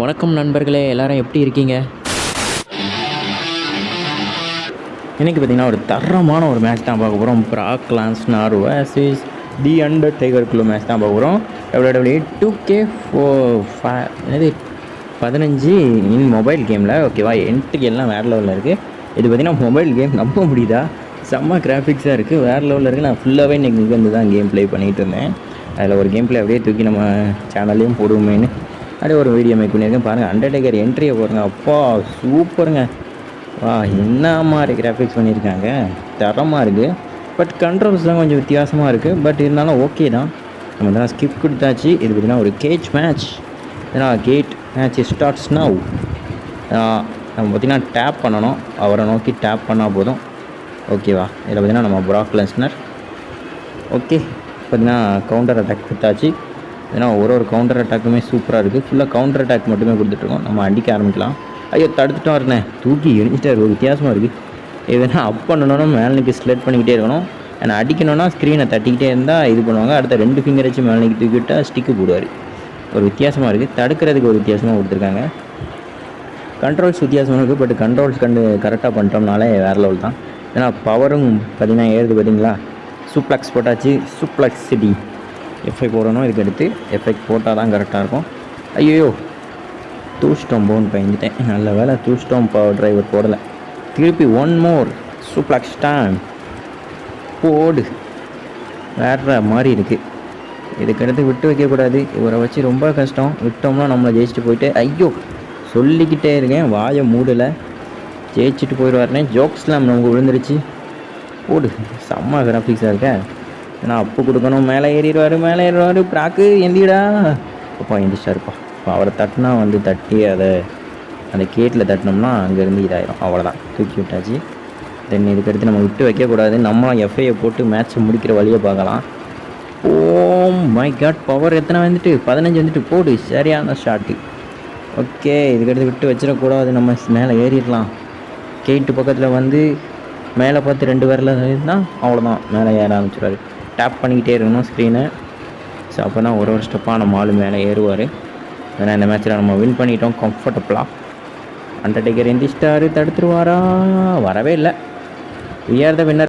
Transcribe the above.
வணக்கம் நண்பர்களே, எல்லாரும் எப்படி இருக்கீங்க? இன்றைக்கி பார்த்திங்கன்னா ஒரு தரமான ஒரு மேட்ச் தான் பார்க்க போகிறோம். ப்ராக் லான்ஸ்னார் vs தி அண்டர்டேக்கர் குழு மேட்ச் தான் பார்க்க போகிறோம். WWE 2K4 என்னது 15 இன் மொபைல் கேமில். ஓகேவா, என்ட்ரி எல்லாம் வேறு லெவலில் இருக்குது. இது பார்த்திங்கன்னா மொபைல் கேம், நம்ப முடியுதா? செம்ம கிராஃபிக்ஸாக இருக்குது, வேறு லெவலில் இருக்குது. நான் ஃபுல்லாகவே இன்றைக்கி வந்து தான் கேம் ப்ளே பண்ணிகிட்டு இருந்தேன். அதில் ஒரு கேம் ப்ளே அப்படியே தூக்கி நம்ம சேனல்லையும் போடுவோமேன்னு அப்படியே ஒரு வீடியோ மேக் பண்ணியிருக்கேன். பாருங்கள், அண்டர்டேக்கர் என்ட்ரியை பாருங்க, அப்பா சூப்பருங்க. வா, என்ன மாதிரி கிராஃபிக்ஸ் பண்ணியிருக்காங்க, தரமாக இருக்குது. பட் கண்ட்ரோல்ஸ்லாம் கொஞ்சம் வித்தியாசமாக இருக்குது. பட் இருந்தாலும் ஓகே தான். நம்ம தான் ஸ்கிப் கொடுத்தாச்சு. இது பார்த்திங்கன்னா ஒரு கேஜ் மேட்ச். ஏன்னா கேட் மேட்ச் ஸ்டார்ட்ஸ் நவ். நம்ம பார்த்திங்கன்னா டேப் பண்ணணும், அவரை நோக்கி டேப் பண்ணால் போதும். ஓகேவா, இதில் பார்த்திங்கன்னா நம்ம ப்ராக் லெஸ்னர். ஓகே, பார்த்திங்கன்னா கவுண்டர் அட்டாக் கொடுத்தாச்சு. ஏன்னா ஒரு கவுண்டர் அட்டாக்குமே சூப்பராக இருக்குது. ஃபுல்லாக கவுண்டர் அட்டாக் மட்டுமே கொடுத்துட்ருக்கோம். நம்ம அடிக்க ஆரம்பிக்கலாம். ஐயோ, தடுத்துட்டோம் இருந்தேன், தூக்கி எரிஞ்சிட்டார். ஒரு வித்தியாசமாக இருக்குது. எதுனா அப் பண்ணணும்னா மேலே ஸ்லெட் பண்ணிக்கிட்டே இருக்கணும். ஏன்னா அடிக்கணும்னா ஸ்க்ரீனை தட்டிக்கிட்டே இருந்தால் இது பண்ணுவாங்க. அடுத்த 2 ஃபிங்கர் வச்சு மேலே தூக்கிவிட்டால் ஸ்டிக்கு போடுவார். ஒரு வித்தியாசமாக இருக்குது. தடுக்கிறதுக்கு ஒரு வித்தியாசமாக கொடுத்துருக்காங்க. கண்ட்ரோல்ஸ் வித்தியாசமாக இருக்குது. பட் கண்ட்ரோல்ஸ் கரெக்டாக பண்ணிட்டோம்னாலே வேறு லெவல் தான். ஏன்னா பவரும் பார்த்திங்கன்னா ஏறுது. பார்த்தீங்களா, சூப்ளெக்ஸ் போட்டாச்சு. சூப்ளெக்ஸ் சிட்டி எஃபெக்ட் போடணும். இதுக்கு அடுத்து எஃபெக்ட் போட்டால் தான் கரெக்டாக இருக்கும். ஐயோ, டூஸ்டோம் போன்னு பயந்துட்டேன். நல்ல வேலை டூஸ்டோம் பவர் டிரைவர் போடலை. திருப்பி ஒன் மோர் சூப்ளெக்ஸ் டைம் போடு. வேற மாதிரி இருக்குது. இதுக்கடுத்து விட்டு வைக்கக்கூடாது. இவரை வச்சு ரொம்ப கஷ்டம். விட்டோம்னா நம்மளை ஜெயிச்சுட்டு போயிட்டு, ஐயோ சொல்லிக்கிட்டே இருக்கேன், வாயை மூடலை. ஜெயிச்சுட்டு போயிடுவாருனே. ஜோக்ஸ்லாம் நமக்கு விழுந்துருச்சு. போடு, செம்ம கிராஃபிக்ஸாக இருக்க. ஏன்னா அப்பு கொடுக்கணும். மேலே ஏறிடுவார். ப்ராக்கு எந்திடா. அப்பா எந்திரிச்சாருப்பா. இப்போ அவரை தட்டினா வந்து தட்டி அதை அந்த கேட்டில் தட்டினோம்னா அங்கேருந்து இதாயிரும். அவ்வளோதான், தூக்கி விட்டாச்சு. தென் இதுக்கடுத்து நம்ம விட்டு வைக்கக்கூடாது. நம்ம எஃப்ஐயை போட்டு மேட்ச்சை முடிக்கிற வழியை பார்க்கலாம். ஓ மை காட், பவர் எத்தனை வந்துட்டு 15 வந்துட்டு. போடு, சரியான ஷாட்டு. ஓகே, இதுக்கடுத்து விட்டு வச்சிடக்கூடாது. நம்ம மேலே ஏறிடலாம். கேட்டு பக்கத்தில் வந்து மேலே பார்த்து 2 பேரில் இருந்தால் அவ்வளோதான், மேலே ஏற ஆரம்பிச்சிடுவார். டேப் பண்ணிக்கிட்டே இருக்கணும் ஸ்க்ரீனை. ஸோ அப்போ தான் ஒரு ஸ்டெப்பாக நம்ம ஆள் மேலே ஏறுவார். ஏன்னா இந்த மேட்ச்சில் நம்ம வின் பண்ணிட்டோம் கம்ஃபர்டபுளாக. அண்டர்டேக்கர் எந்திரிச்சிட்டாரு. தடுத்துருவாரா? வரவே இல்லை. We are the winner.